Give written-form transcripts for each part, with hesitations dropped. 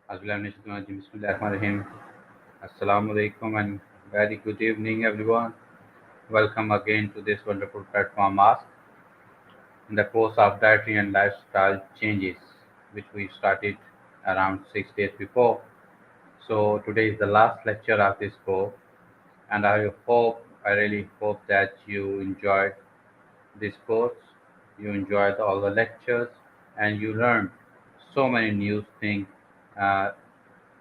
Bismillahirrahmanirrahim. Assalamu alaikum and very good evening, everyone. Welcome again to this wonderful platform Ask in the course of dietary and lifestyle changes, which we started around 6 days before. So today is the last lecture of this course, and I really hope that you enjoyed this course. You enjoyed all the lectures, and you learned so many new things uh,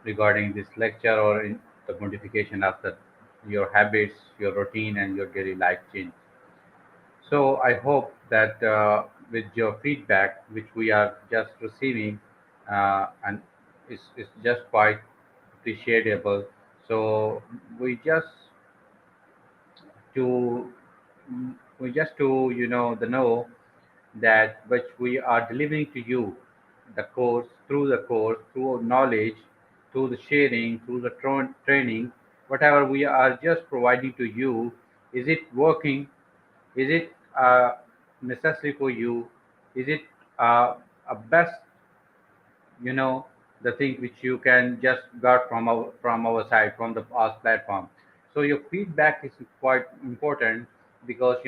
regarding this lecture or in the modification of your habits, your routine, and your daily life change. So I hope that with your feedback, which we are just receiving, and is just quite appreciable. So we just to we just to the know that which we are delivering to you the course through knowledge, through the sharing, through the training, whatever we are just providing to you, is it working? Is it necessary for you? Is it a best, you know the thing which you can just got from our side, from the past platform? So your feedback is quite important, because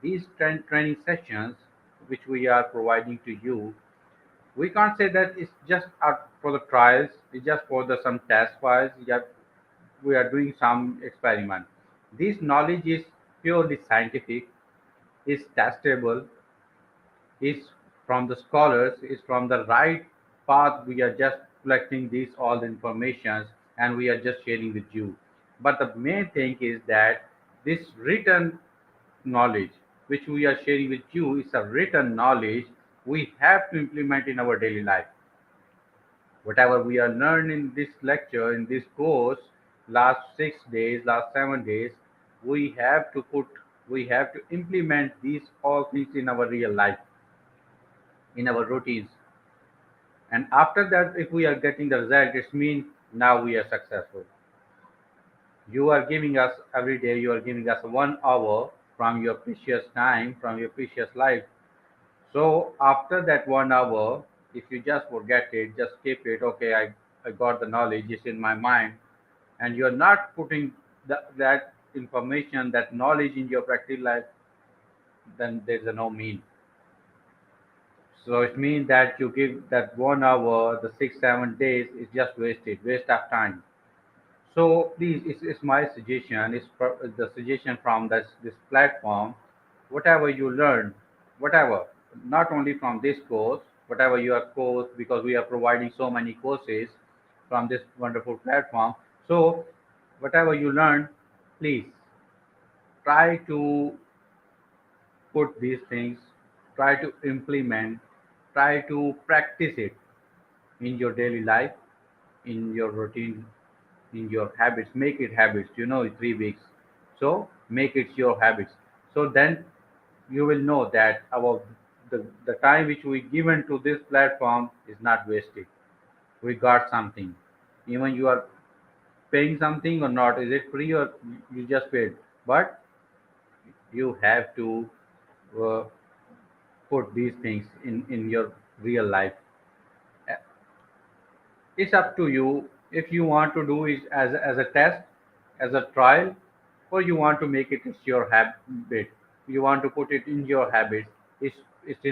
these training sessions which we are providing to you, we can't say that it's just for the trials, it's just for the some test files. Yeah, we are doing some experiment. This knowledge is purely scientific, is testable, is from the scholars, is from the right path. We are just collecting these all the informations, and we are just sharing with you. But the main thing is that this written knowledge which we are sharing with you is a written knowledge we have to implement in our daily life. Whatever we are learned in this lecture, in this course, last 6 days, last 7 days, we have to put, we have to implement these all things in our real life, in our routines. And after that, if we are getting the result, it means now we are successful. You are giving us every day, you are giving us 1 hour from your precious time, from your precious life. So after that 1 hour, if you just forget it, just keep it, okay, I got the knowledge, it's in my mind, and you're not putting that information, that knowledge in your practical life, then there's a no mean. So it means that you give that 1 hour, the 6 7 days is just wasted, waste of time. So please, it's my suggestion, the suggestion from this platform. Whatever you learn, whatever, not only from this course, whatever your course, because we are providing so many courses from this wonderful platform. So whatever you learn, please try to put these things, try to implement, try to practice it in your daily life, in your routine, in your habits. Make it habits, 3 weeks. So make it your habits. So then you will know that the time which we given to this platform is not wasted. We got something. Even you are paying something or not, is it free or you just paid? But you have to uh, put these things in your real life. It's up to you if you want to do it as a test, as a trial, or you want to make it as your habit. You want to put it in your habits. It's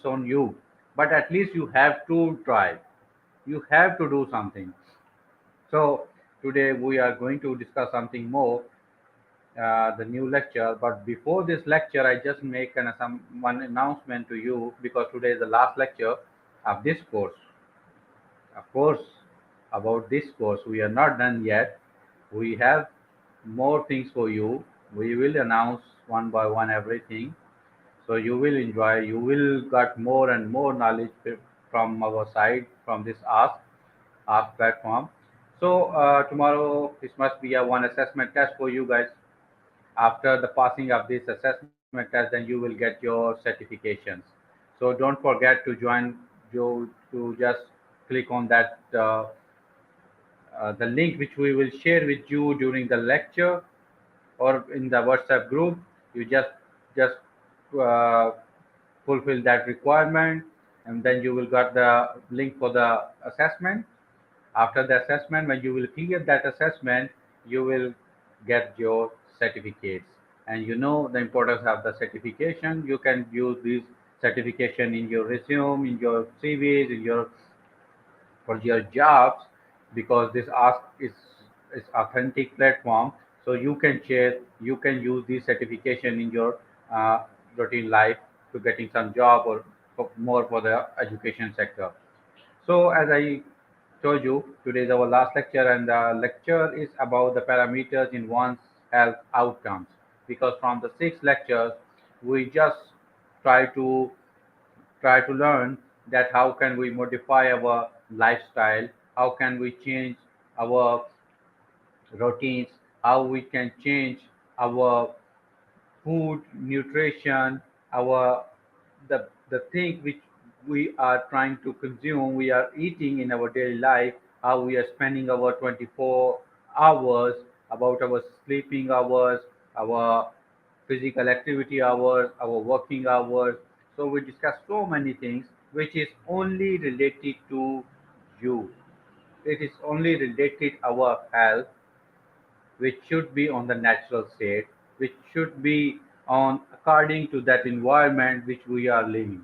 on you. But at least you have to try. You have to do something. So today we are going to discuss something more, the new lecture. But before this lecture, I just make one announcement to you, because today is the last lecture of this course. Of course, about this course, we are not done yet. We have more things for you. We will announce one by one everything. So you will enjoy, you will get more and more knowledge from our side, from this Ask platform. So tomorrow, this must be a one assessment test for you guys. After the passing of this assessment test, then you will get your certifications. So don't forget to join, to just click on that the link which we will share with you during the lecture, or in the WhatsApp group. You just uh, fulfill that requirement, and then you will get the link for the assessment. After the assessment, when you will clear that assessment, you will get your certificates. And you know the importance of the certification. You can use this certification in your resume, in your CVs, in your for your jobs, because this ask is authentic platform. So you can share, you can use this certification in your uh, routine life to getting some job or more for the education sector. So as I told you, today is our last lecture, and the lecture is about the parameters in one's health outcomes. Because from the six lectures, we just try to learn that how can we modify our lifestyle, how can we change our routines, how we can change our food, nutrition, our the thing which we are trying to consume, we are eating in our daily life, how we are spending our 24 hours, about our sleeping hours, our physical activity hours, our working hours. So we discuss so many things which is only related to you. It is only related our health, which should be on the natural state, which should be on according to that environment which we are living.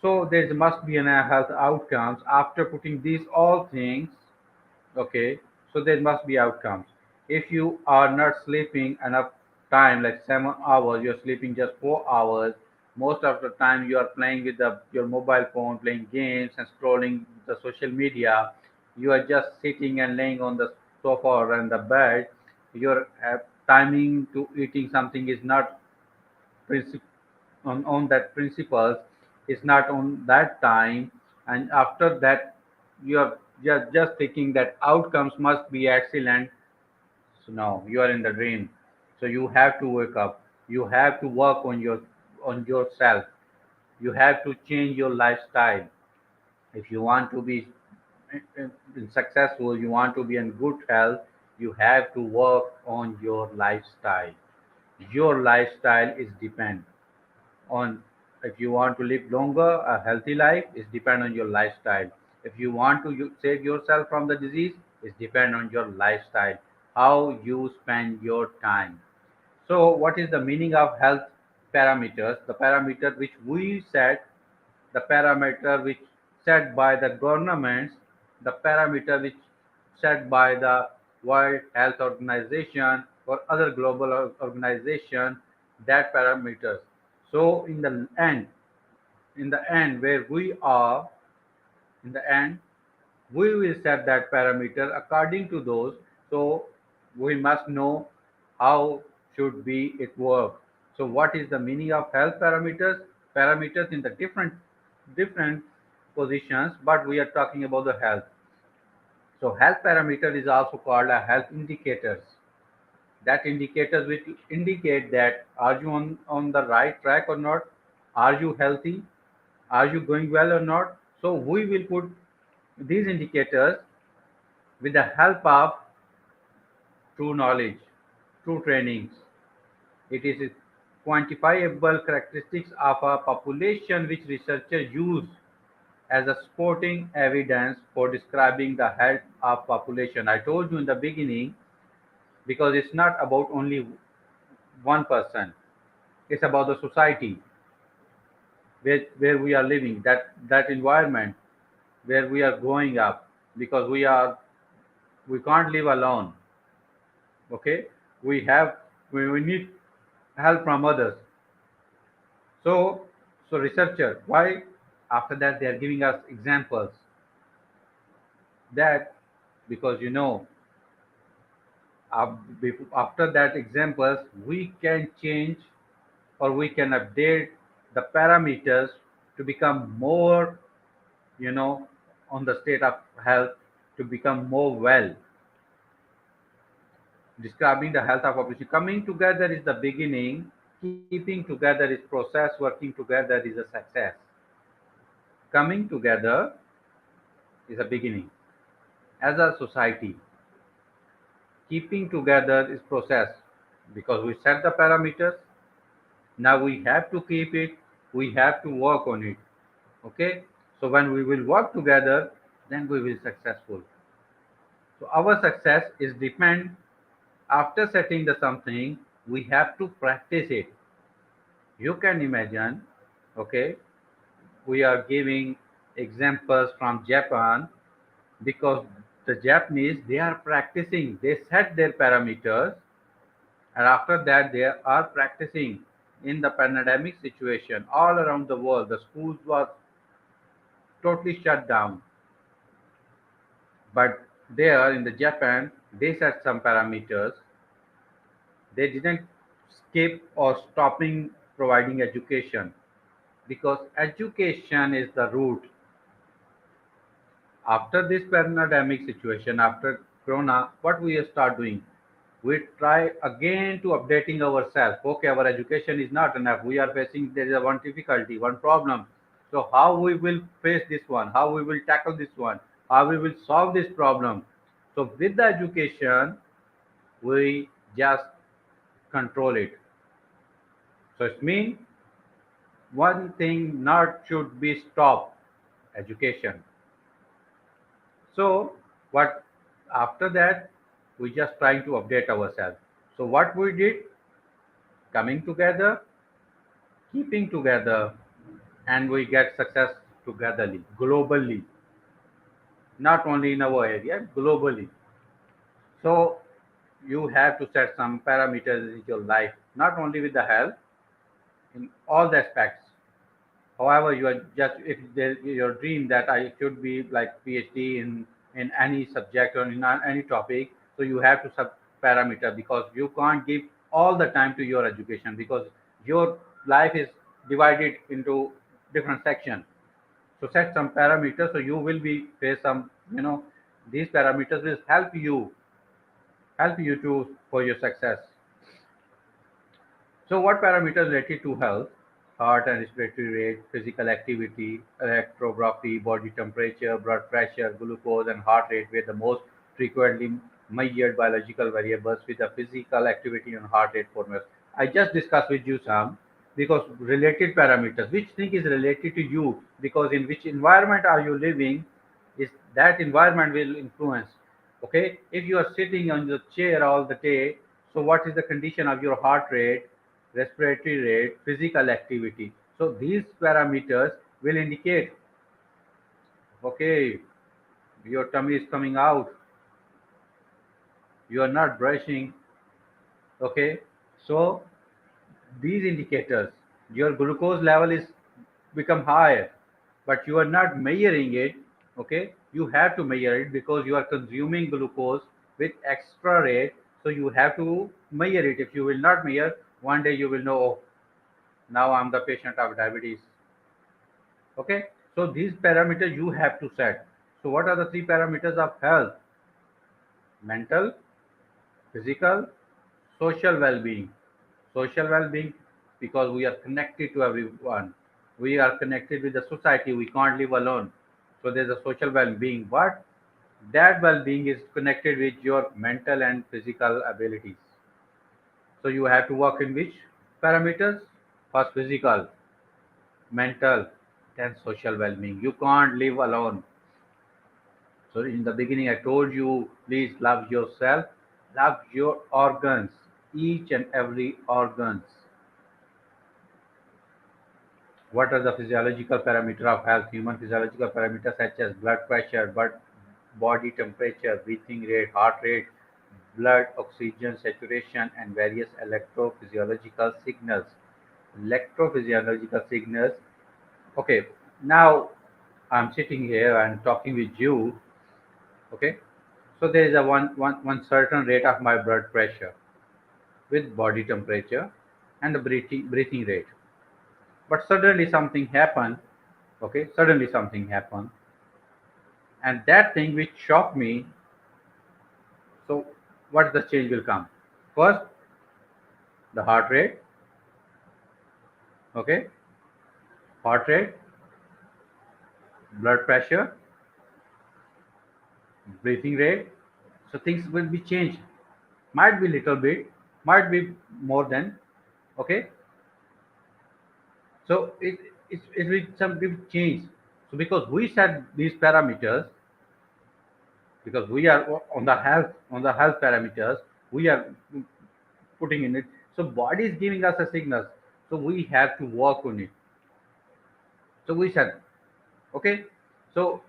So there must be an health outcomes after putting these all things. Okay, so there must be outcomes. If you are not sleeping enough time, like 7 hours, you're sleeping just 4 hours. Most of the time, you are playing with your mobile phone, playing games and scrolling the social media. You are just sitting and laying on the sofa or on the bed. Your timing to eating something is not on that principles, is not on that time, and after that you are just thinking that outcomes must be excellent. So now you are in the dream. So you have to wake up, you have to work on yourself, you have to change your lifestyle. If you want to be successful, you want to be in good health, you have to work on your lifestyle. Your lifestyle is depend on, if you want to live longer, a healthy life is depend on your lifestyle. If you want to save yourself from the disease, it's depend on your lifestyle, how you spend your time. So what is the meaning of health parameters? The parameter which we set, the parameter which set by the governments, the parameter which set by the World Health Organization or other global organization, that parameters. So in the end where we are, in the end, we will set that parameter according to those. So we must know how should be it work. So what is the meaning of health parameters? Parameters in the different positions, but we are talking about the health. So health parameter is also called a health indicators. That indicators which indicate that are you on the right track or not? Are you healthy? Are you going well or not? So we will put these indicators with the help of true knowledge, true trainings. It is quantifiable characteristics of a population which researchers use as a supporting evidence for describing the health of population. I told you in the beginning, because it's not about only one person. It's about the society where we are living, that environment where we are growing up, because we can't live alone. Okay, we need help from others. So so researcher, why? After that they are giving us examples, that because after that examples we can change or we can update the parameters to become more, you know on the state of health, to become more well. Describing the health of population. Coming together is the beginning, keeping together is process, working together is a success. Coming together is a beginning. As a society, keeping together is process, because we set the parameters. Now we have to keep it, we have to work on it. Okay, so when we will work together, then we will successful. So our success is depend after setting the something, we have to practice it. You can imagine, okay, we are giving examples from Japan because the Japanese, they are practicing, they set their parameters, and after that they are practicing. In the pandemic situation all around the world, the schools was totally shut down, but there in the Japan they set some parameters. They didn't skip or stopping providing education, because education is the root. After this pandemic situation, after corona, what we start doing, we try again to updating ourselves. Okay, our education is not enough, we are facing, there is a one difficulty, one problem. So how we will face this one, how we will tackle this one, how we will solve this problem. So with the education we just control it. So it means one thing not should be stopped, education. So what, after that we just trying to update ourselves. So what we did, coming together, keeping together, and we get success togetherly, globally, not only in our area, globally. So you have to set some parameters in your life, not only with the health, in all the aspects. However, you are just, if there, your dream that I should be like PhD in any subject or in any topic, so you have to sub parameter, because you can't give all the time to your education, because your life is divided into different sections. So set some parameters, so you will be face some, these parameters will help you to for your success. So what parameters related to health? Heart and respiratory rate, physical activity, electrography, body temperature, blood pressure, glucose, and heart rate were the most frequently measured biological variables, with the physical activity and heart rate foremost. I just discussed with you some, because related parameters, which thing is related to you, because in which environment are you living, is that environment will influence. Okay, if you are sitting on the chair all the day, so what is the condition of your heart rate, respiratory rate, physical activity? So these parameters will indicate, okay, your tummy is coming out, you are not brushing. Okay, so these indicators, your glucose level is become higher, but you are not measuring it. Okay, you have to measure it, because you are consuming glucose with extra rate. So you have to measure it. If you will not measure, one day you will know, oh, now I'm the patient of diabetes. Okay, so these parameters you have to set. So what are the three parameters of health? Mental, physical, social well-being. Social well-being, because we are connected to everyone, we are connected with the society, we can't live alone. So there's a social well-being, but that well-being is connected with your mental and physical abilities. So you have to work in which parameters? First physical, mental, then social well-being. You can't live alone. So in the beginning I told you, please love yourself, love your organs, each and every organs. What are the physiological parameters of health? Human physiological parameters such as blood pressure, body temperature, breathing rate, heart rate, blood oxygen saturation, and various electrophysiological signals. Electrophysiological signals. Okay, now I'm sitting here and talking with you. Okay, so there is a one certain rate of my blood pressure with body temperature and the breathing rate. But suddenly something happened. Okay, suddenly something happened, and that thing which shocked me. So what the change will come? First, the heart rate. Okay, heart rate, blood pressure, breathing rate. So things will be changed. Might be little bit, might be more than. Okay, so it will some big change. So because we set these parameters, because we are on the health parameters we are putting in it. So body is giving us a signal. So we have to work on it. So we said, okay. So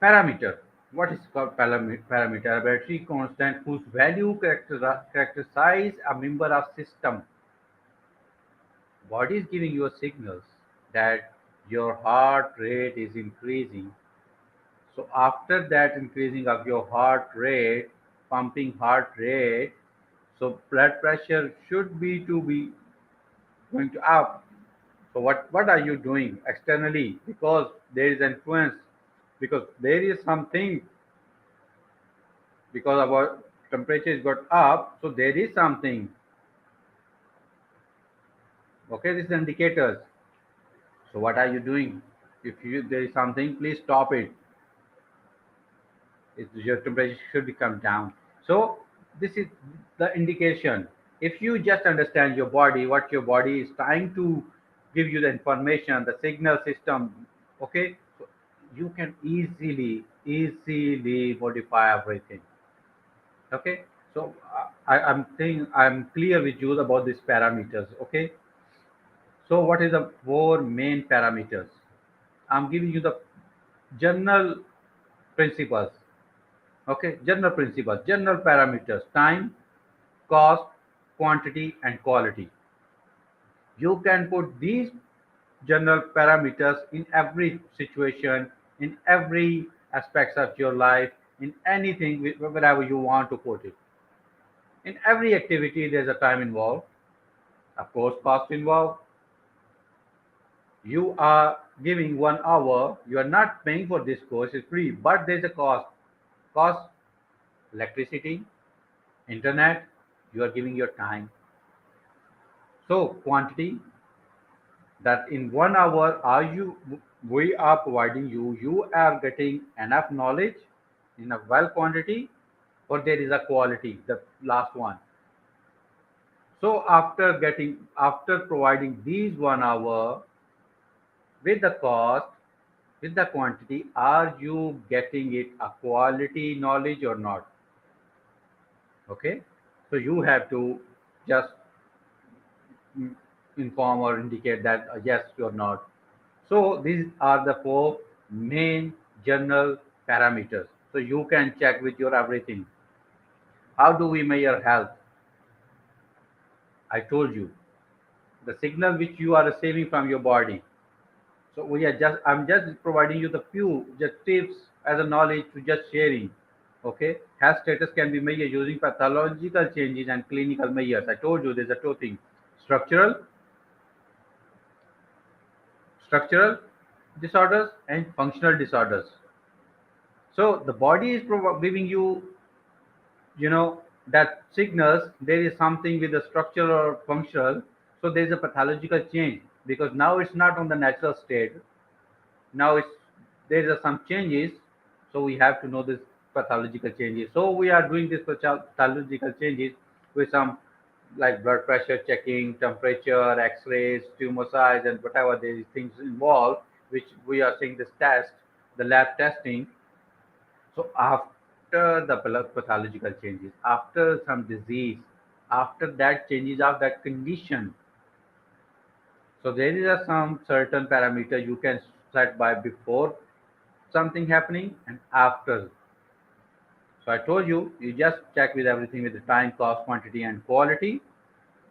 parameter. What is called parameter? A battery constant whose value characterize a member of system. Body is giving you a signals that your heart rate is increasing. So after that increasing of your heart rate, pumping heart rate, so blood pressure should be going to up. So what are you doing externally? Because there is influence, because there is something, because our temperature is got up, so there is something. Okay, this is indicators. So what are you doing? If there is something, please stop it. Your temperature should become down. So this is the indication. If you just understand your body, what your body is trying to give you the information, the signal system, okay, so you can easily modify everything. Okay, so I'm saying I'm clear with you about these parameters. Okay, so what is the four main parameters? I'm giving you the general principles. Okay, general principles, general parameters: time, cost, quantity, and quality. You can put these general parameters in every situation, in every aspects of your life, in anything, wherever you want to put it. In every activity, there's a time involved, of course, cost involved. You are giving 1 hour, you are not paying for this course, it's free, but there's a cost. Cost, electricity, internet, you are giving your time. So quantity, that in 1 hour are you we are providing you, you are getting enough knowledge in a well quantity, or there is a quality, the last one. So after providing these 1 hour with the cost, with the quantity, are you getting it a quality knowledge or not? Okay, so you have to just mm, inform or indicate that yes or not. So these are the four main general parameters. So you can check with your everything. How do we measure health? I told you the signal which you are receiving from your body. So I'm just providing you the few just tips as a knowledge to just sharing. Okay, health status can be measured using pathological changes and clinical measures. I told you there's a two things: structural, structural disorders and functional disorders. So the body is giving you, that signals there is something with the structural or functional. So there is a pathological change, because now it's not on the natural state. Now it's there is some changes. So we have to know this pathological changes. So we are doing this pathological changes with some, like blood pressure checking, temperature, x-rays, tumor size, and whatever these things involved, which we are seeing this test, the lab testing. So after the pathological changes, after some disease, after that changes of that condition, so there is some certain parameter you can set by before something happening and after. So I told you, you just check with everything with the time, cost, quantity, and quality.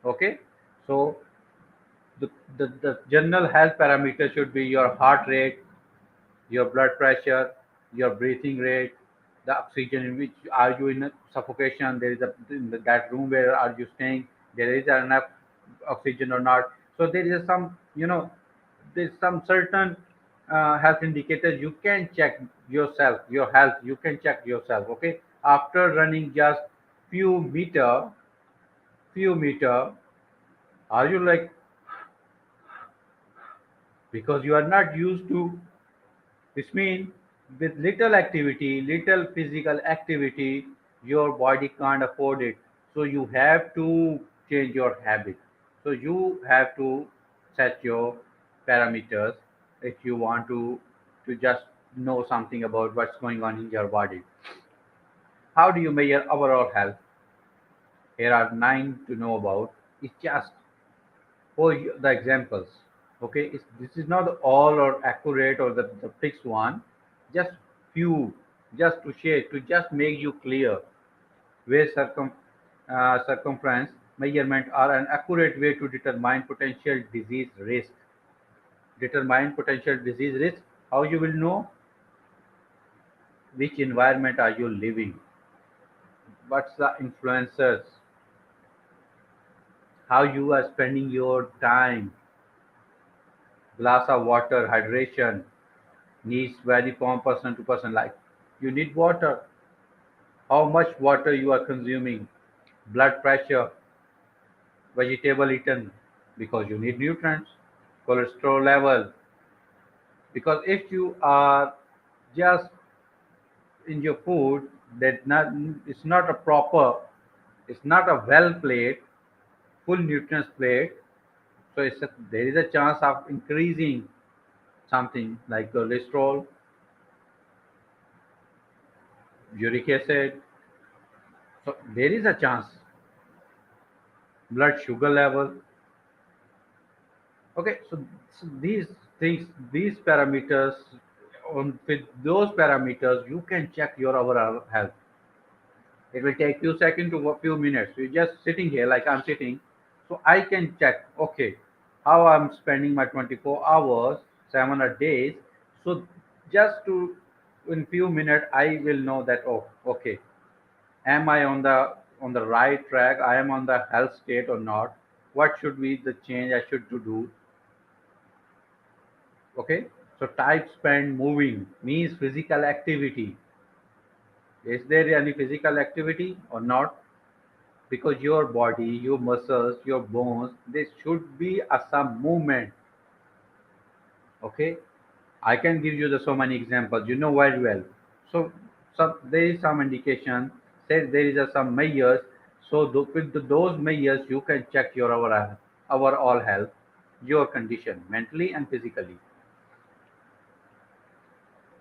Okay. So the general health parameter should be your heart rate, your blood pressure, your breathing rate, the oxygen in which are you in suffocation. There is in that room where are you staying. There is enough oxygen or not. So there is some, there's some certain health indicators you can check yourself, your health. You can check yourself. Okay, after running just few meter, are you like, because you are not used to. This means with little activity, little physical activity, your body can't afford it. So you have to change your habit. So you have to set your parameters if you want to just know something about what's going on in your body. How do you measure overall health? Here are 9 to know about. It's just for the examples. Okay, this is not all or accurate or the fixed one. Just few, just to share, to just make you clear where circumference measurement are an accurate way to determine potential disease risk. Determine potential disease risk. How you will know? Which environment are you living? What's the influencers? How you are spending your time? Glass of water, hydration needs vary from person to person. Like you need water. How much water you are consuming? Blood pressure, vegetable eaten because you need nutrients, cholesterol level. Because if you are just in your food, that not it's not a proper, it's not a well plate, full nutrients plate. So there is a chance of increasing something like cholesterol, uric acid. So there is a chance, blood sugar level. Okay, so these things, these parameters, with those parameters, you can check your overall health. It will take few seconds to a few minutes. You're just sitting here like I'm sitting, so I can check. Okay, how I'm spending my 24 hours, 7 days. So just to in few minutes, I will know that. Oh, okay, am I on the right track? I am on the health state or not? What should be the change I should to do? Okay, so type spend moving means physical activity. Is there any physical activity or not? Because your body, your muscles, your bones, there should be a some movement. Okay, I can give you the so many examples. You know very well. So, there is some indication. Say there is some measures. So with those measures, you can check your overall health, your condition, mentally and physically.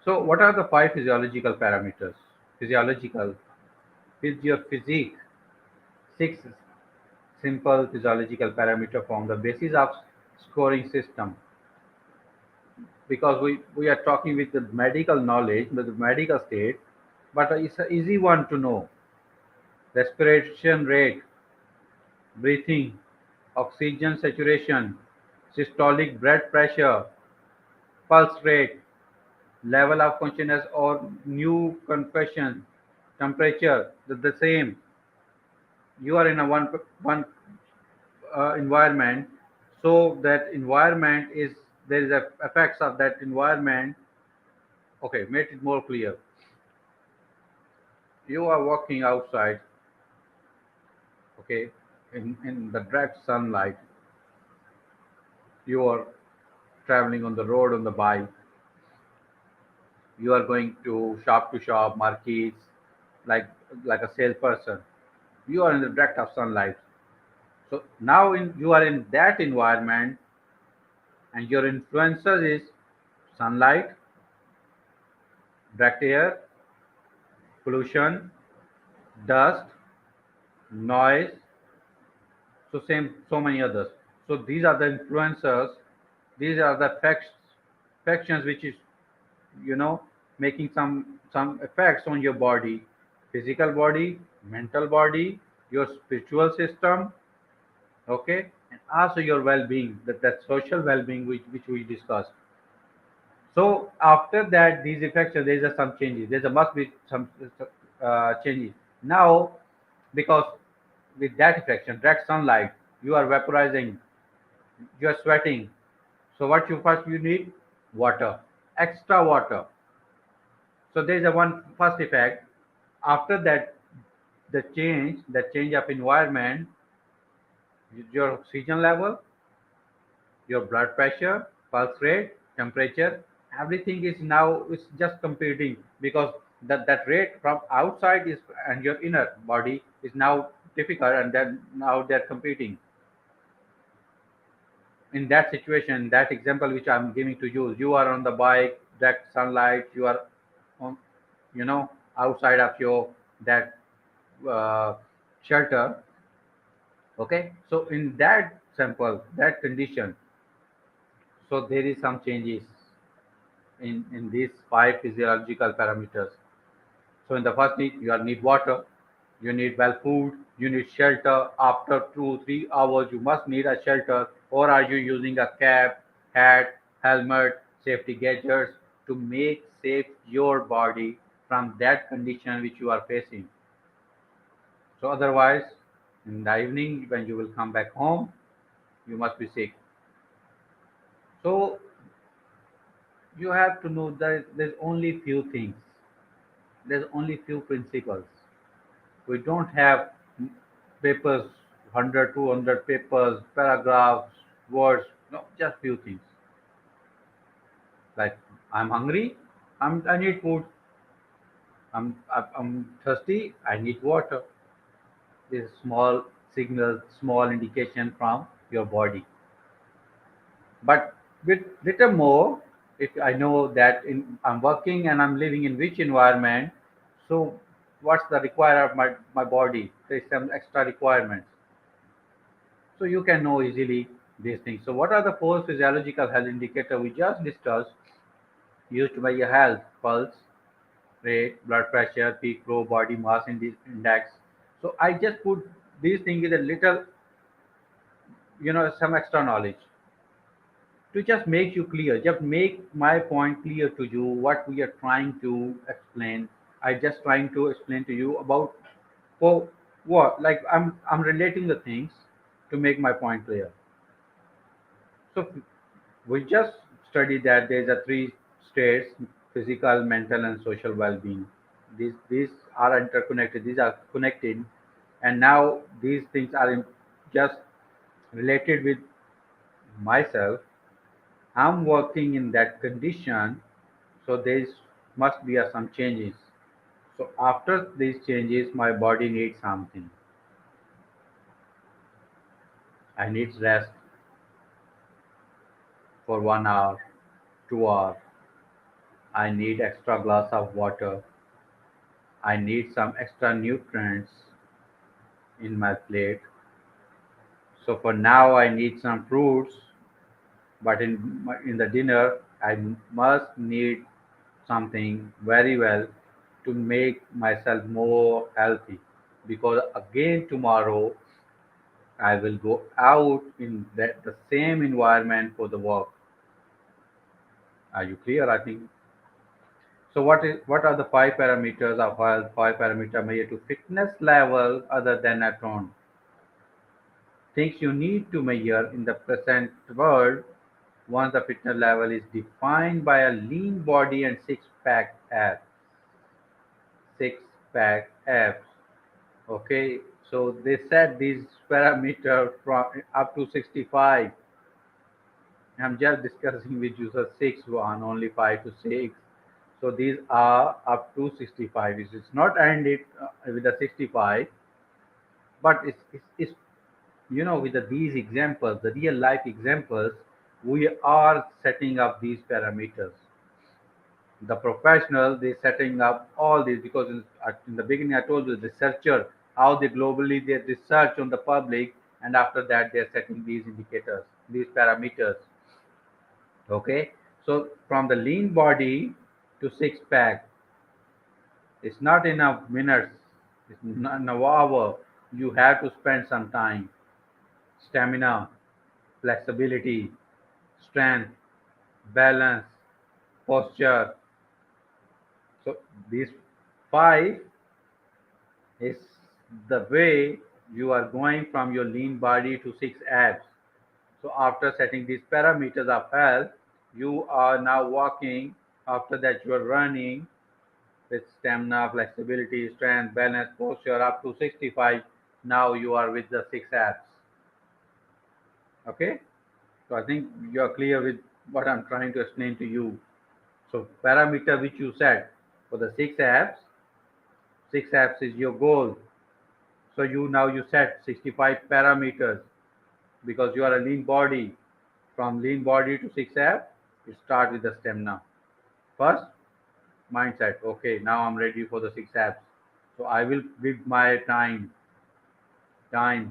So, what are the 5 physiological parameters? Physiological is your physique. 6 simple physiological parameter form the basis of scoring system. Because we are talking with the medical knowledge, with the medical state, but it's an easy one to know. Respiration rate, breathing, oxygen saturation, systolic blood pressure, pulse rate, level of consciousness or new confession, temperature, the same. You are in a one environment, so that environment is there is a effects of that environment. Okay, make it more clear. You are walking outside, okay, in the direct sunlight. You are traveling on the road on the bike. You are going to shop markets, like a salesperson. You are in the direct of sunlight. So now you are in that environment, and your influencer is sunlight, direct air, pollution, dust, noise, so same so many others. So these are the influencers, these are the factions which is, you know, making some effects on your body, physical body, mental body, your spiritual system, okay, and also your well-being, that social well-being which we discussed. So after that, these effects, there is some changes. There must be some changes. Now, because with that affection, direct sunlight, you are vaporizing, you are sweating. So what you need? Water, extra water. So there is a one first effect. After that, the change of environment, your oxygen level, your blood pressure, pulse rate, temperature, everything is now is just competing, because that rate from outside is and your inner body is now difficult, and then now they're competing. In that situation, that example which I'm giving to you, you are on the bike, direct sunlight, you are on, you know, outside of your that uh, shelter. Okay, so in that sample, that condition, so there is some changes in these five physiological parameters. So in the first need, you need water, you need well food, you need shelter. After 2 3 hours, you must need a shelter. Or are you using a cap, hat, helmet, safety gadgets to make safe your body from that condition which you are facing? So otherwise, in the evening when you will come back home, you must be sick. So you have to know that there's only few things. There's only few principles. We don't have papers, 100, 200 papers, paragraphs, words. No, just few things. Like I'm hungry, I need food. I'm thirsty, I need water. This small signal, small indication from your body. But with little more, if I know that I'm working and I'm living in which environment, so what's the require of my body? There's some extra requirements. So you can know easily these things. So what are the four physiological health indicators we just discussed used to measure health? Pulse rate, blood pressure, peak flow, body mass index. So I just put these things with a little, some extra knowledge to just make you clear, just make my point clear to you what we are trying to explain. I just trying to explain to you about, for what, like I'm relating the things to make my point clear. So we just studied that there's a three states: physical, mental, and social well-being. These are interconnected, these are connected, and now these things are just related with myself. I'm working in that condition, so there must be some changes. So after these changes, my body needs something. I need rest for 1 hour, 2 hours. I need extra glass of water. I need some extra nutrients in my plate. So for now, I need some fruits, but in the dinner, I must need something very well to make myself more healthy. Because again tomorrow, I will go out in the same environment for the work. Are you clear? I think. So what are the five parameters of health? Five parameter measure to fitness level other than at home. Things you need to measure in the present world once the fitness level is defined by a lean body and six-pack abs. Six-pack abs. Okay, so they set these parameters from up to 65. I'm just discussing with you the six one, only 5 to 6. So these are up to 65. It's not ended with the 65, but it's with these examples, the real life examples, we are setting up these parameters. The professional, they setting up all these because in the beginning I told you the researcher how they globally they research on the public, and after that they are setting these indicators, these parameters. Okay, so from the lean body to six pack, it's not enough minutes, it's not an hour. You have to spend some time, stamina, flexibility, strength, balance, posture. So these five is the way you are going from your lean body to six abs. So after setting these parameters of health, you are now walking. After that, you are running with stamina, flexibility, strength, balance, posture up to 65. Now you are with the six abs. Okay. So I think you are clear with what I'm trying to explain to you. So parameter which you set for the six apps is your goal. So you set 65 parameters because you are a lean body. From lean body to six apps, you start with the stamina. First, mindset. Okay, now I'm ready for the six apps. So I will with my time,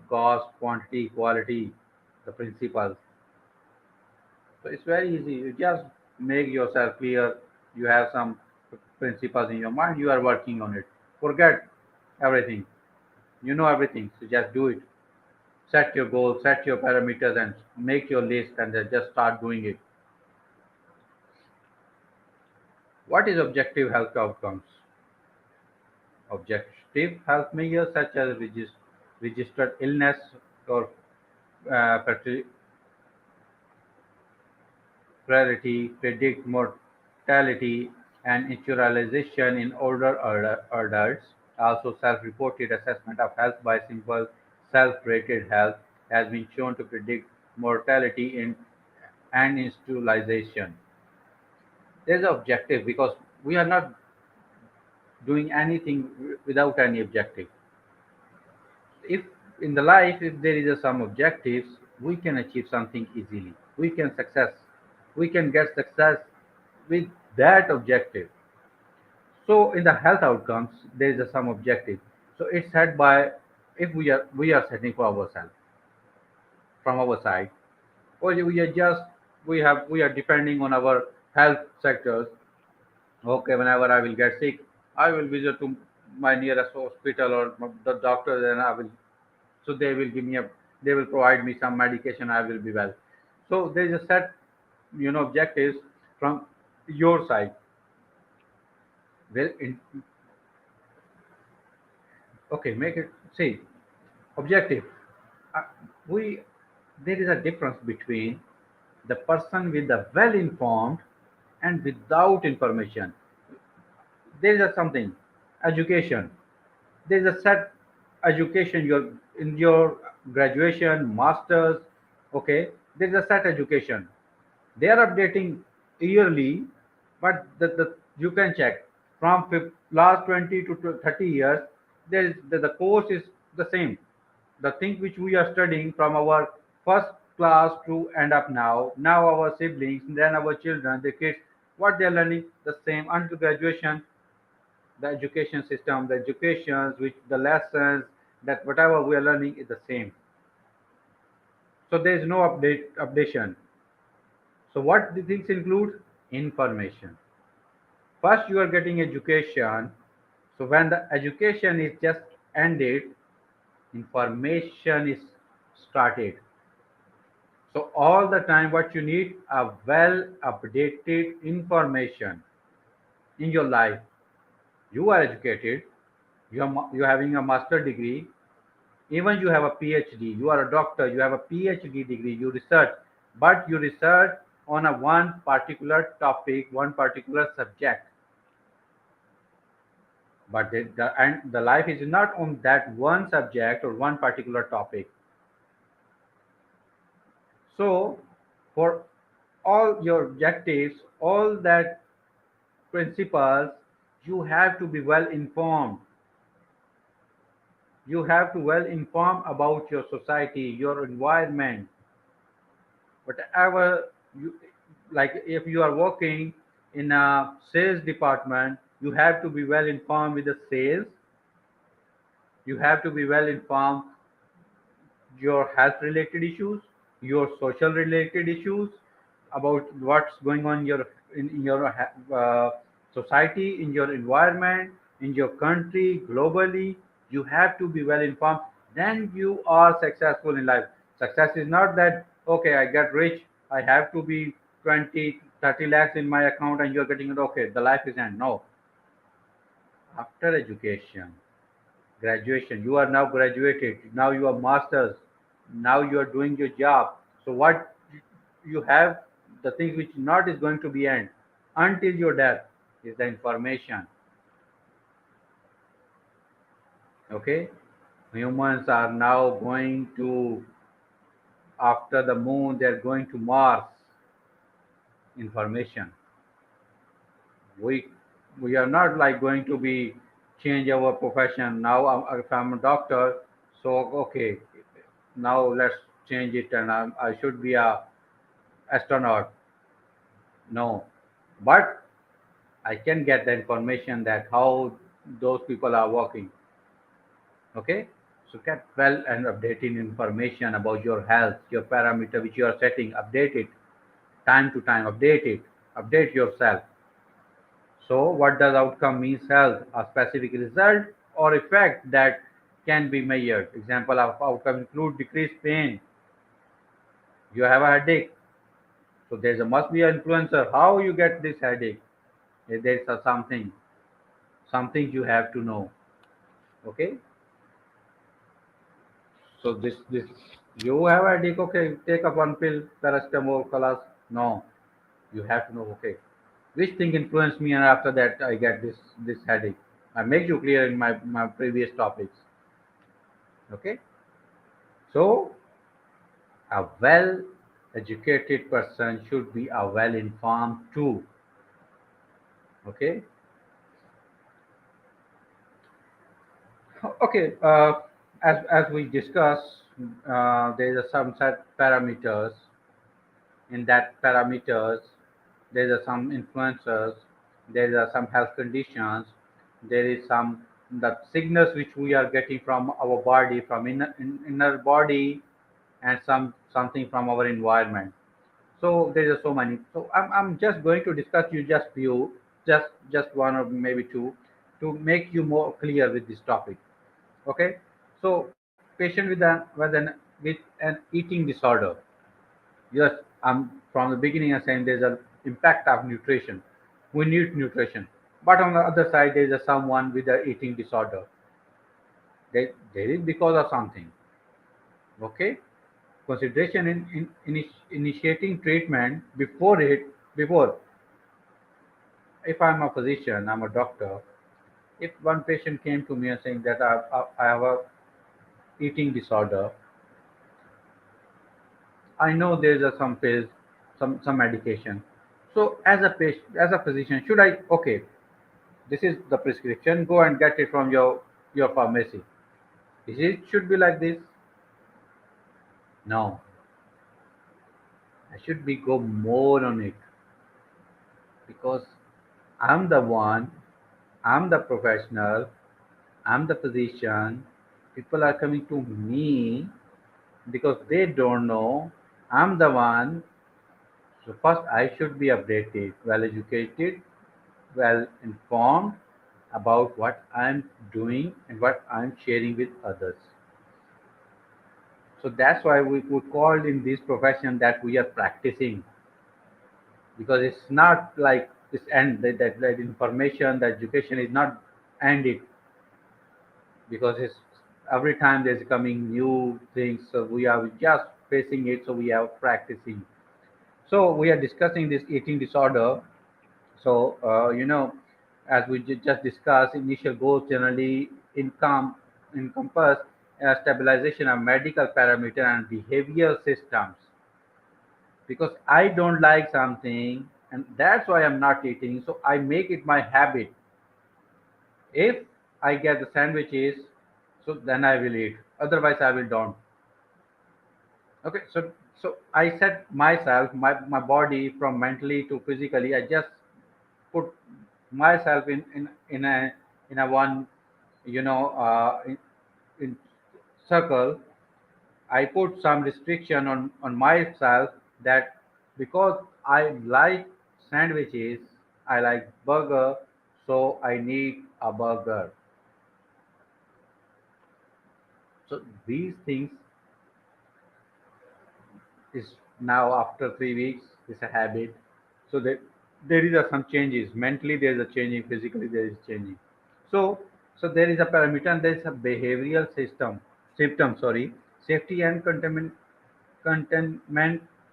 cost, quantity, quality, the principles. So it's very easy. You just make yourself clear. You have some principles in your mind. You are working on it. Forget everything. You know everything. So just do it. Set your goals, set your parameters, and make your list, and then just start doing it. What is objective health outcomes? Objective health measures such as registered illness or uh, fatality, predict mortality and naturalization in older adults. Also, self-reported assessment of health by simple self-rated health has been shown to predict mortality and institutionalization. There's an objective because we are not doing anything without any objective. If in the life, if there is some objectives, we can achieve something easily. We can get success with that objective. So in the health outcomes, there is some objective. So it's set by if we are setting for ourselves from our side, or we are just we are depending on our health sectors. Okay, whenever I will get sick, I will visit to my nearest hospital or the doctor, then I will. So they will provide me some medication. I will be well. So there is a set, objectives from your side. Well, okay, make it see objective. Uh, we There is a difference between the person with the well informed and without information. There is a something education. There is a set education. Your in your graduation, masters. Okay, there is a set education. They are updating yearly, but you can check from last 20 to 30 years. The course is the same. The thing which we are studying from our first class to end up now our siblings, then our children, the kids, what they are learning the same until graduation. The education system, the educations, which the lessons, that whatever we are learning is the same. So there is no updation. So what the things include? Information. First you are getting education. So when the education is just ended, information is started. So all the time what you need, a well updated information in your life. You are educated, you're having a master degree, even you have a PhD, you are a doctor, you have a PhD degree, you research, but you research on a one particular topic, one particular subject. But the life is not on that one subject or one particular topic. So for all your objectives, all that principles, you have to be well informed. You have to well inform about your society, your environment, whatever you like. If you are working in a sales department, you have to be well informed with the sales. You have to be well informed your health related issues, your social related issues, about what's going on in your society, in your environment, in your country, globally. You have to be well informed. Then you are successful in life. Success is not that okay, I get rich, I have to be 20, 30 lakhs in my account, and you're getting it. Okay, the life is end. No, after education, graduation, you are now graduated, now you are masters, now you are doing your job. So what you have, the things which not is going to be end until your death, is the information. Okay, humans are now going to, after the moon, they are going to Mars. Information. We we are not like going to be change our profession now. If I'm a doctor, so okay, now let's change it, and I should be a astronaut. No, but I can get the information that how those people are working. Okay, so get well and updating information about your health, your parameter which you are setting. Update it time to time. Update it. Update yourself. So, what does outcome means health? A specific result or effect that can be measured. Example of outcome include decreased pain. You have a headache, so there must be an influencer. How you get this headache? There's something you have to know. Okay, so this you have a headache. Okay, take up one pill, paracetamol, class. No, you have to know. Okay, which thing influenced me, and after that I get this headache. I make you clear in my previous topics. Okay, so a well educated person should be a well informed too. Okay, okay. As we discussed, there are some set parameters. In that parameters, there are some influencers. There are some health conditions. There is some the signals which we are getting from our body, from inner body, and something from our environment. So there are so many. So I'm just going to discuss you just few, just one or maybe two, to make you more clear with this topic. Okay. So patient with an eating disorder. Yes, I'm from the beginning. I'm saying there's an impact of nutrition. We need nutrition, but on the other side, there's a someone with an eating disorder. There is because of something. Okay, consideration in initiating treatment before. If I'm a physician, I'm a doctor. If one patient came to me and saying that I have a eating disorder, I know there's some pills, some medication. So as a patient, as a physician, should I okay? This is the prescription. Go and get it from your pharmacy. Is it should be like this? No, I should be go more on it because I'm the one. I'm the professional. I'm the physician. People are coming to me because they don't know. I'm the one. So first, I should be updated, well educated, well informed about what I'm doing and what I'm sharing with others. So that's why we called in this profession that we are practicing because it's not like this end that information, that education is not ended because it's every time there's coming new things. So we are just facing it. So we are practicing. So we are discussing this eating disorder. So, as we just discussed, initial goals generally encompass stabilization of medical parameter and behavioral systems. Because I don't like something, and that's why I'm not eating. So I make it my habit. If I get the sandwiches, so then I will eat. Otherwise, I will don't. Okay, so I set myself, my body from mentally to physically. I just put myself in a one in circle. I put some restriction on myself that because I like sandwiches, I like burger, so I need a burger. So these things is now after 3 weeks is a habit. So there is some changes mentally. There is a changing physically. There is changing. So there is a parameter and there is a behavioral symptom. Sorry, safety and contentment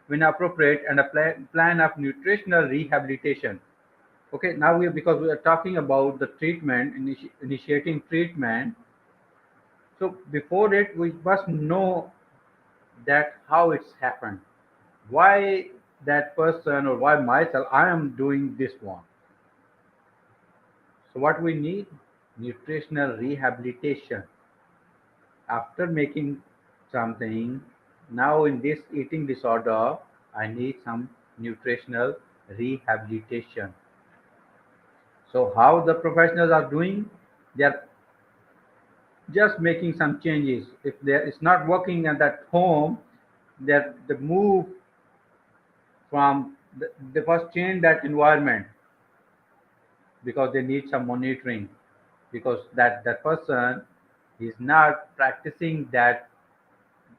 when appropriate, and a plan of nutritional rehabilitation. Okay, now because we are talking about the treatment, initiating treatment. So before it, we must know that how it's happened, why that person or why myself I am doing this one. So what we need, nutritional rehabilitation. After making something, now in this eating disorder, I need some nutritional rehabilitation. So how the professionals are doing? They are just making some changes. If it's not working at that home, they move from they first change that environment because they need some monitoring, because that person is not practicing that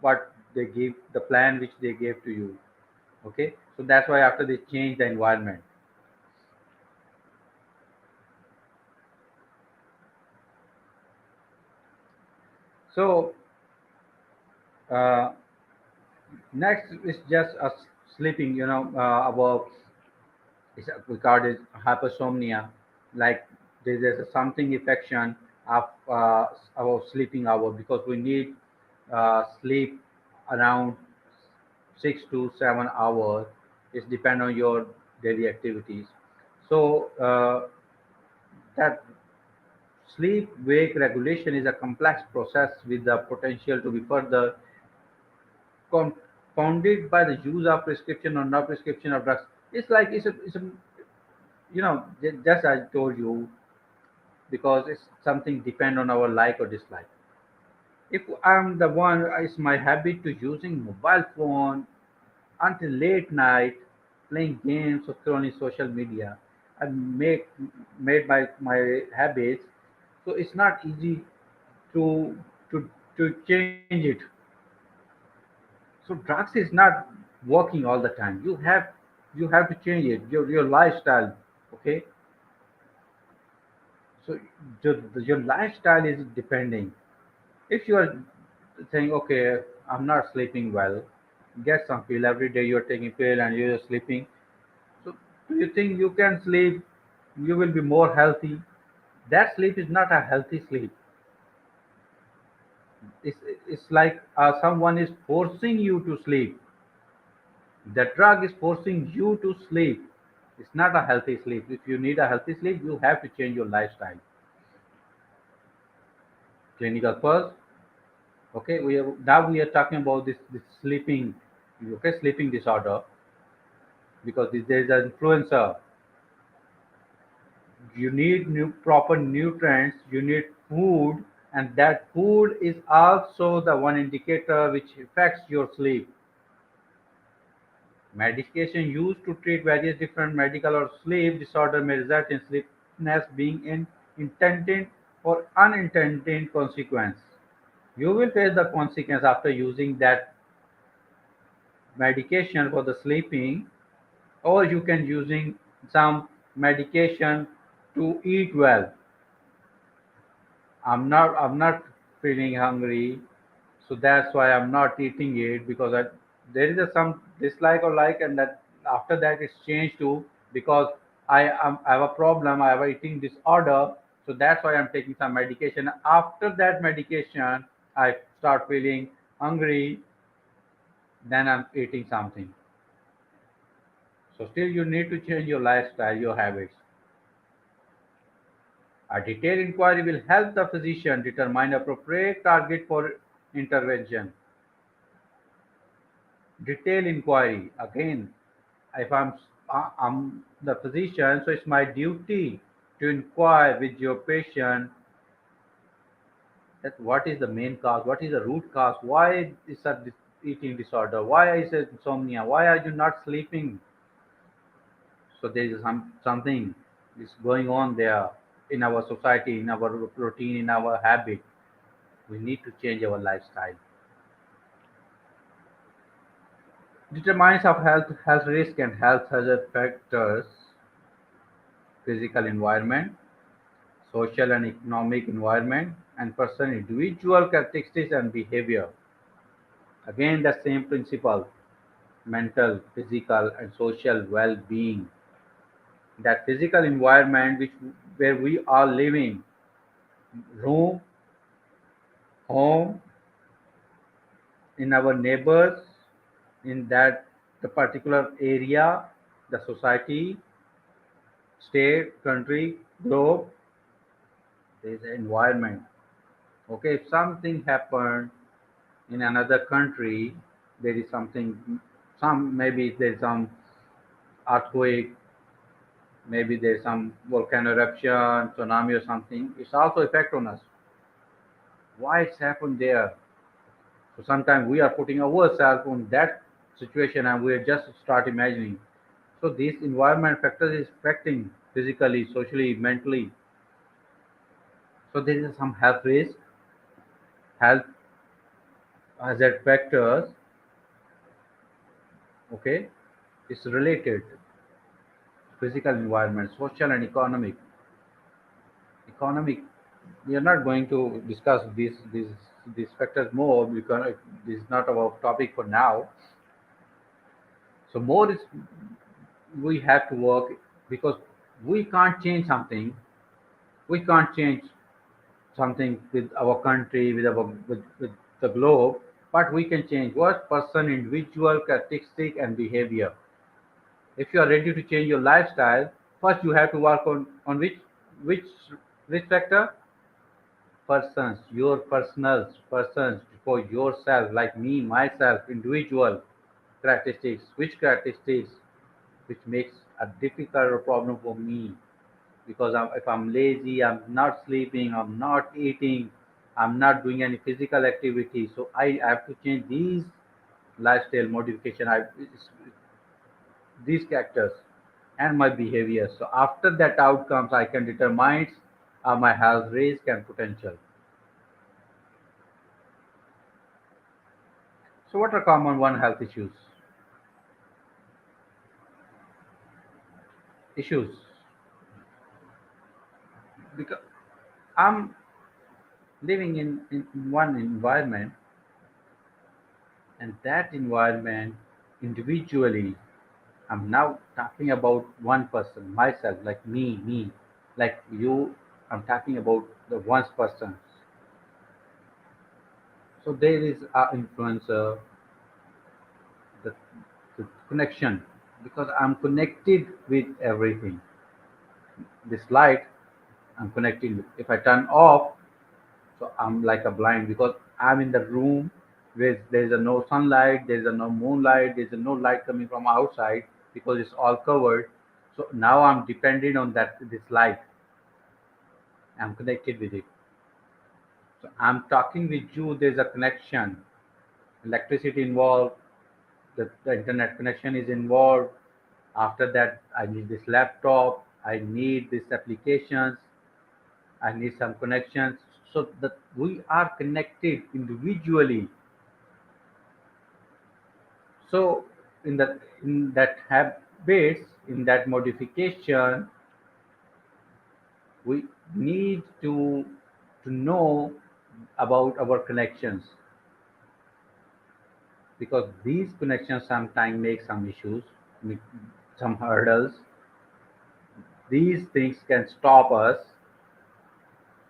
what they give, the plan which they gave to you. Okay, so that's why after they change the environment. So uh, next is just us sleeping. About we call it hypersomnia. Like there's a something affection of our sleeping hour, because we need sleep around 6 to 7 hours. It depend on your daily activities. So that sleep wake regulation is a complex process with the potential to be further compounded by the use of prescription or non prescription of drugs. It's like it's a just I told you, because it's something depend on our like or dislike. If I'm the one, it's my habit to using mobile phone until late night, playing games or scrolling social media. I made my habits, so it's not easy to to change it. So drugs is not working all the time. You have to change it. Your lifestyle, okay. So your lifestyle is depending. If you are saying, okay, I'm not sleeping well, get some pill every day. You're taking pill and you're sleeping. So do you think you can sleep? You will be more healthy. That sleep is not a healthy sleep. It's like someone is forcing you to sleep. The drug is forcing you to sleep. It's not a healthy sleep. If you need a healthy sleep, you have to change your lifestyle. Clinical first. Okay, we are talking about this sleeping, okay, sleeping disorder, because there is an influencer. You need proper nutrients. You need food, and that food is also the one indicator which affects your sleep. Medication used to treat various different medical or sleep disorder may result in sleepiness being an intended or unintended consequence. You will face the consequence after using that medication for the sleeping, or you can using some medication to eat well. I'm not feeling hungry, so that's why I'm not eating it, because there is some dislike or like, and that after that it's changed to, because I have a problem, I have a eating disorder, so that's why I'm taking some medication. After that medication, I start feeling hungry, then I'm eating something. So still you need to change your lifestyle, your habits. A detailed inquiry will help the physician determine appropriate target for intervention. Detailed inquiry. Again, if I'm the physician, so it's my duty to inquire with your patient that what is the main cause, what is the root cause, why is a eating disorder, why is it insomnia, why are you not sleeping? So there is something is going on there in our society, in our routine, in our habit. We need to change our lifestyle. Determinants of health risk and health hazard factors: physical environment, social and economic environment, and person individual characteristics and behavior. Again, the same principle: mental, physical, and social well-being. That physical environment which where we are living, room, home, in our neighbors, in that the particular area, the society, state, country, globe, there is an environment. Okay, if something happened in another country, there is something, some maybe there's some earthquake, maybe there's some volcano eruption, tsunami or something, it's also effect on us. Why it's happened there? So sometimes we are putting ourselves on that situation and we just start imagining. So these environment factors is affecting physically, socially, mentally. So there is some health risk, health hazard factors. Okay, it's related physical environment, social and economic. Economic. We are not going to discuss these factors more because this is not our topic for now. So more is we have to work because we can't change something. We can't change something with our country, with the globe, but we can change what person, individual characteristic and behavior. If you are ready to change your lifestyle, first you have to work on which which factor? Persons, your personals, persons for yourself, like me, myself, individual characteristics, which characteristics which makes a difficult problem for me because if I'm lazy, I'm not sleeping, I'm not eating, I'm not doing any physical activity. So I have to change these lifestyle modification, these characters and my behavior. So after that outcomes, I can determine my health risk and potential. So what are common one health issues? Issues because I'm living in one environment and that environment individually I'm now talking about one person, myself, like me, like you. I'm talking about the one person. So there is a influencer, the, the connection, because I'm connected with everything. This light, I'm connected. If I turn off, so I'm like a blind because I'm in the room where there's a no sunlight, there's a no moonlight, there's a no light coming from outside because it's all covered. So now I'm dependent on that this light. I'm connected with it. So I'm talking with you. There's a connection, electricity involved. The internet connection is involved. After that, I need this laptop. I need these applications. I need some connections. So that we are connected individually. So in that habits, in that modification, we need to know about our connections because these connections sometimes make some issues, make some hurdles. These things can stop us.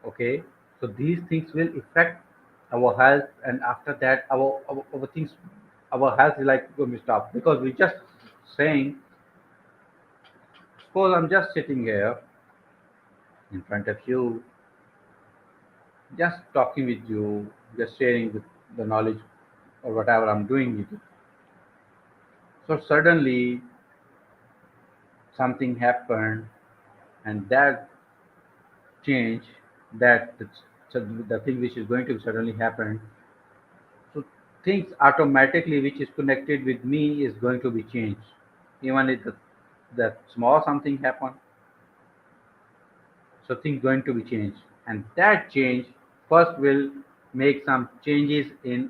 Okay, so these things will affect our health, and after that, our things, our health is like going to stop because we just saying. Suppose I'm just sitting here in front of you, just talking with you, just sharing the knowledge or whatever I'm doing with you. So suddenly something happened, and that change, that so the thing which is going to suddenly happen, so things automatically which is connected with me is going to be changed. Even if the small something happen, so things going to be changed, and that change first will make some changes in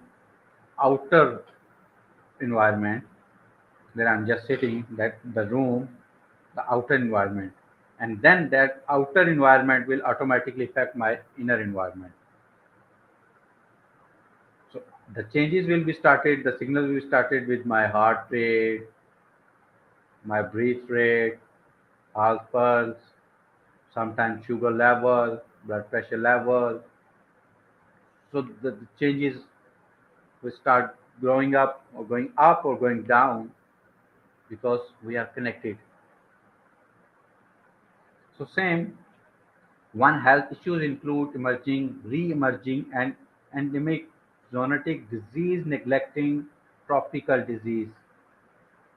outer environment where I'm just sitting, that the room, the outer environment, and then that outer environment will automatically affect my inner environment. So the changes will be started, the signals will be started with my heart rate, my breath rate, pulse pulse, sometimes sugar level, blood pressure level. So the changes will start growing up or going down because we are connected. So same one health issues include emerging, re-emerging and endemic zoonotic disease, neglecting tropical disease,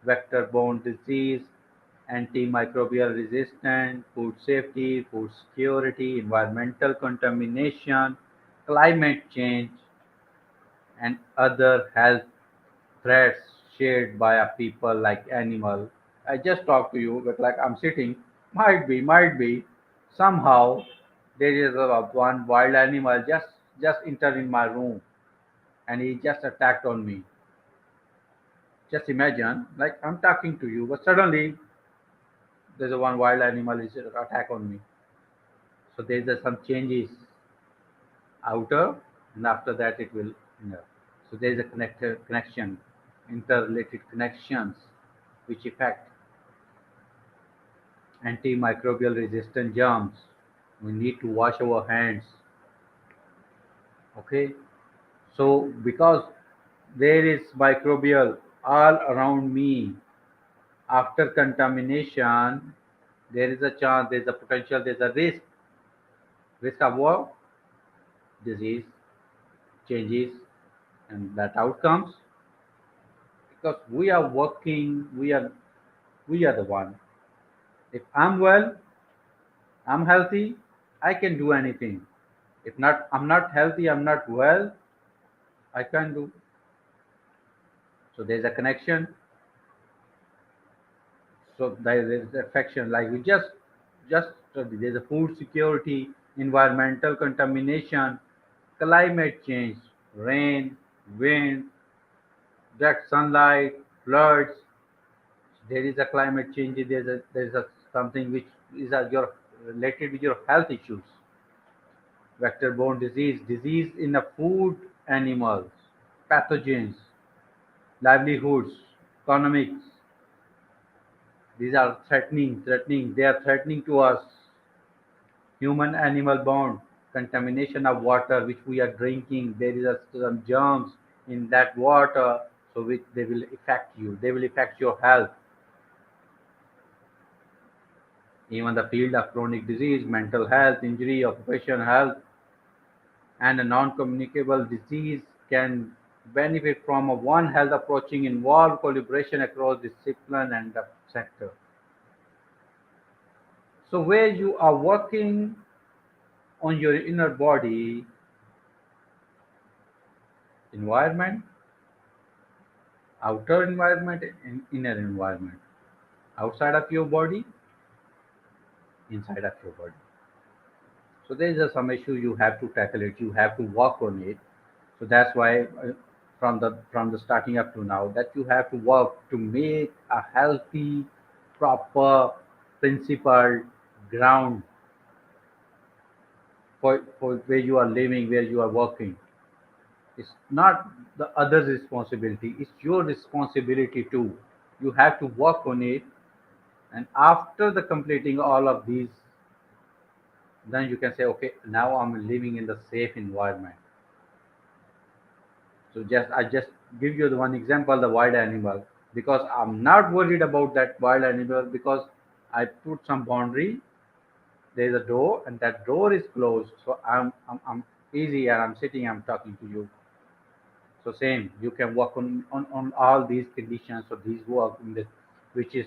vector-borne disease, antimicrobial resistance, food safety, food security, environmental contamination, climate change, and other health threats shared by a people like animal. I just talked to you, but like I'm sitting, might be, somehow there is one wild animal just entered in my room and he just attacked on me. Just imagine, like I'm talking to you, but suddenly there's a one wild animal is attack on me. So there's some changes outer, and after that it will inner. So there is a connection, interrelated connections, which affect antimicrobial resistant germs. We need to wash our hands. Okay, so because there is microbial all around me, after contamination, there is a chance, there is a potential, there is a risk of what? Disease, changes, and that outcomes. Because we are working, we are the one. If I'm well, I'm healthy, I can do anything. If not, I'm not healthy, I'm not well, I can't do. So there's a connection. So there is affection. Like we just study. There's a food security, environmental contamination, climate change, rain, wind, direct sunlight, floods. There is a climate change. There's a something which is your related with your health issues. Vector-borne disease in the food, animals, pathogens, livelihoods, economics. These are threatening. They are threatening to us. Human-animal bond, contamination of water which we are drinking. There is some germs in that water, so which they will affect you. They will affect your health. Even the field of chronic disease, mental health, injury, occupational health, and a non-communicable disease can benefit from a One Health approaching involved collaboration across discipline and the sector. So where you are working on your inner body, environment, outer environment, and inner environment, outside of your body, inside of your body. So there is some issue you have to tackle it. You have to work on it. So that's why from the starting up to now that you have to work to make a healthy, proper, principled ground for where you are living, where you are working. It's not the other's responsibility. It's your responsibility too. You have to work on it, and after the completing all of these, then you can say, okay, now I'm living in the safe environment. So I just give you the one example, the wild animal, because I'm not worried about that wild animal because I put some boundary. There is a door, and that door is closed. So I'm easy, and I'm sitting. I'm talking to you. So same, you can work on all these conditions. So these work in this, which is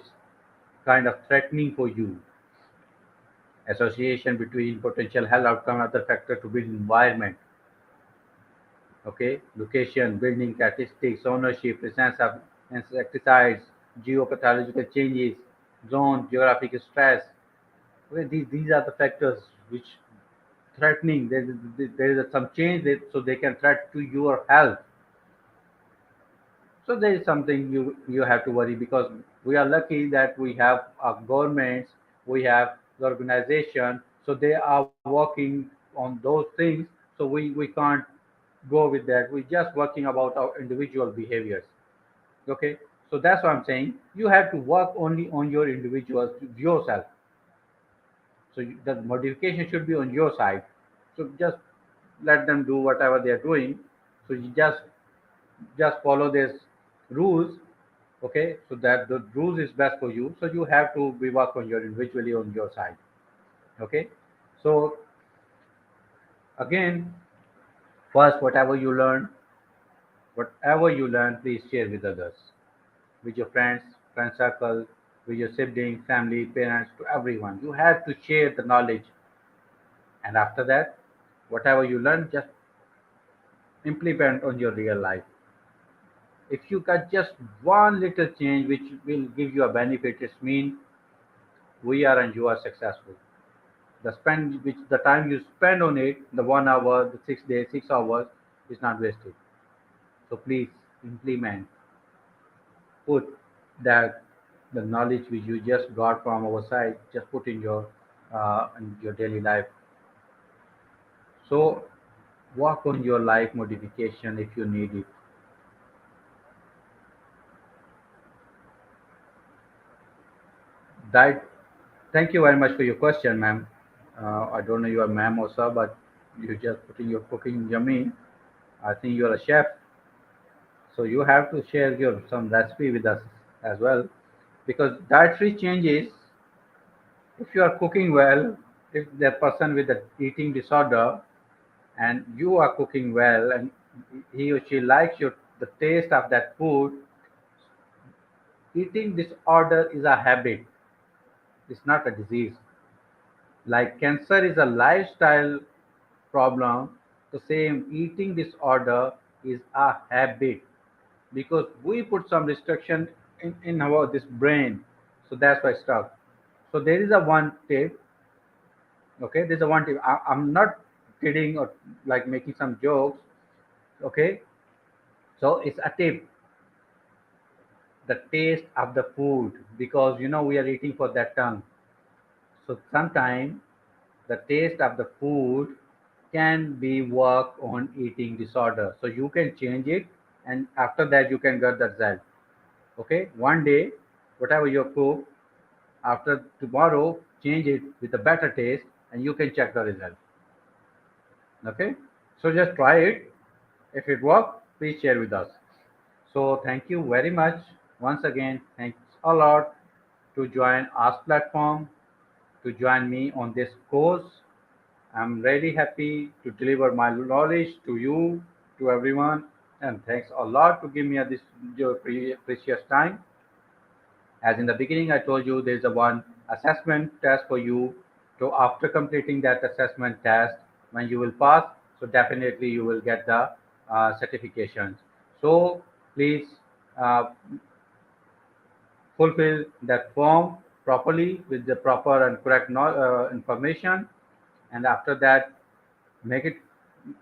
kind of threatening for you. Association between potential health outcome and other factor to build environment. Okay, location, building characteristics, ownership, presence of insecticides, geopathological changes, zone, geographic stress. Okay, these are the factors which threatening. There is some change, so they can threat to your health. So there is something you have to worry because we are lucky that we have governments, we have the organization, so they are working on those things. So we can't go with that. We're just working about our individual behaviors. Okay, so that's what I'm saying. You have to work only on your individuals, yourself. So the modification should be on your side. So just let them do whatever they are doing. So you just follow these rules. Okay, so that the rules is best for you. So you have to be work on your individually on your side. Okay, so again, first whatever you learn, please share with others, with your friends, friend circle. with your siblings, family, parents, to everyone. You have to share the knowledge. And after that, whatever you learn, just implement on your real life. If you got just one little change which will give you a benefit, it means we are and you are successful. The time you spend on it, the 1 hour, the 6 days, 6 hours, is not wasted. So please implement, put that the knowledge which you just got from our side, just put in your daily life. So work on your life modification if you need it. That Thank you very much for your question, ma'am. I don't know you are ma'am or sir, but you just putting your cooking yummy. I think you are a chef, so you have to share your some recipe with us as well, because dietary changes. If you are cooking well, if the person with the eating disorder and you are cooking well, and he or she likes the taste of that food, eating disorder is a habit. It's not a disease. Like cancer is a lifestyle problem, the same eating disorder is a habit, because we put some restriction in our this brain, so that's why stuck. So there is a one tip. Okay, there's a one tip. I'm not kidding or like making some jokes. Okay, so it's a tip, the taste of the food, because we are eating for that tongue. So sometimes the taste of the food can be work on eating disorder. So you can change it, and after that you can get the result. Okay, one day, whatever you cook, after tomorrow, change it with a better taste, and you can check the result. Okay, so just try it. If it works, please share with us. So thank you very much once again. Thanks a lot to join us platform, to join me on this course. I'm really happy to deliver my knowledge to you, to everyone, and thanks a lot to give me this your precious time. As in the beginning, I told you there's a one assessment test for you. So after completing that assessment test, when you will pass, so definitely you will get the certifications. So please uh, fulfill that form properly with the proper and correct information, and after that make it,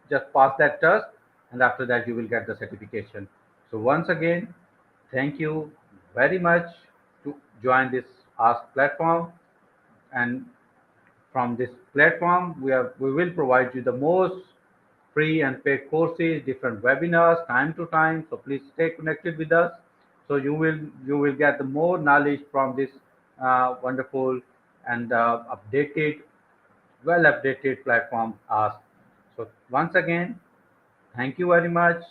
just pass that test, and after that you will get the certification. So once again, thank you very much to join this ask platform, and from this platform we will provide you the most free and paid courses, different webinars time to time. So please stay connected with us, so you will get the more knowledge from this wonderful and updated, well updated platform ask. So once again, thank you very much.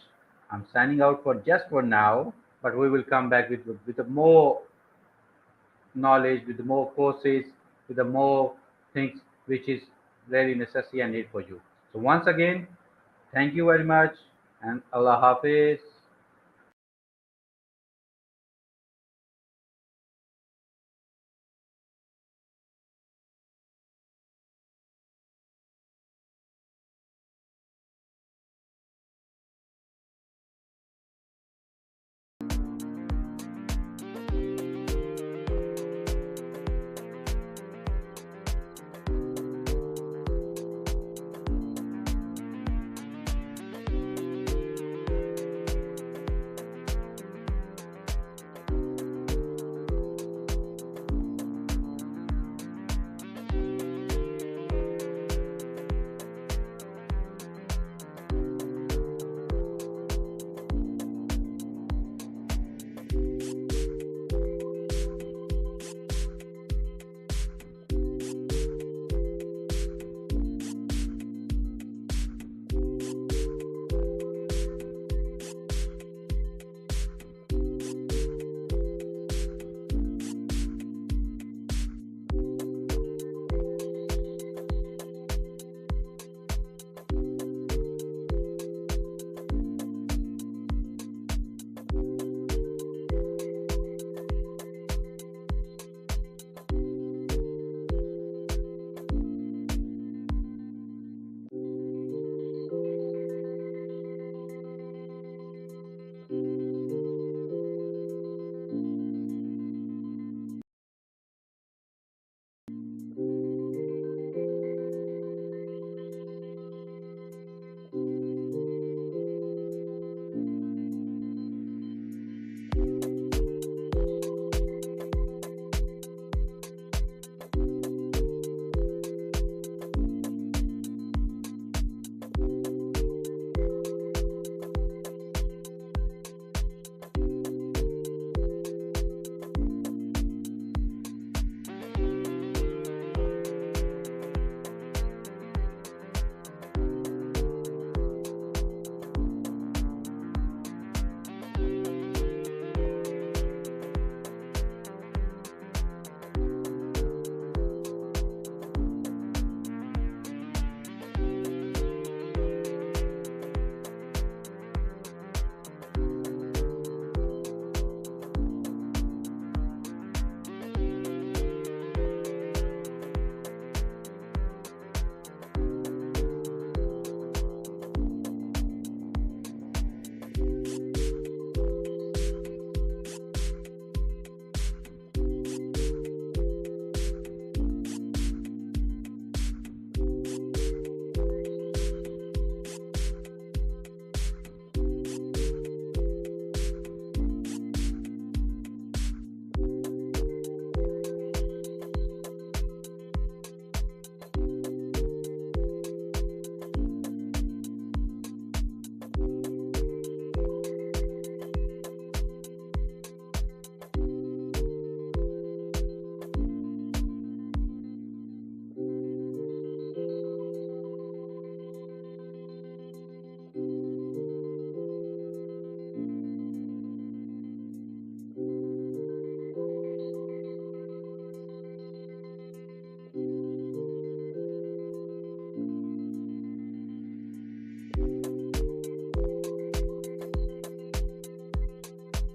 I'm signing out for just for now, but we will come back with the more knowledge, with the more courses, with the more things which is very necessary and need for you. So once again, thank you very much, and Allah Hafiz.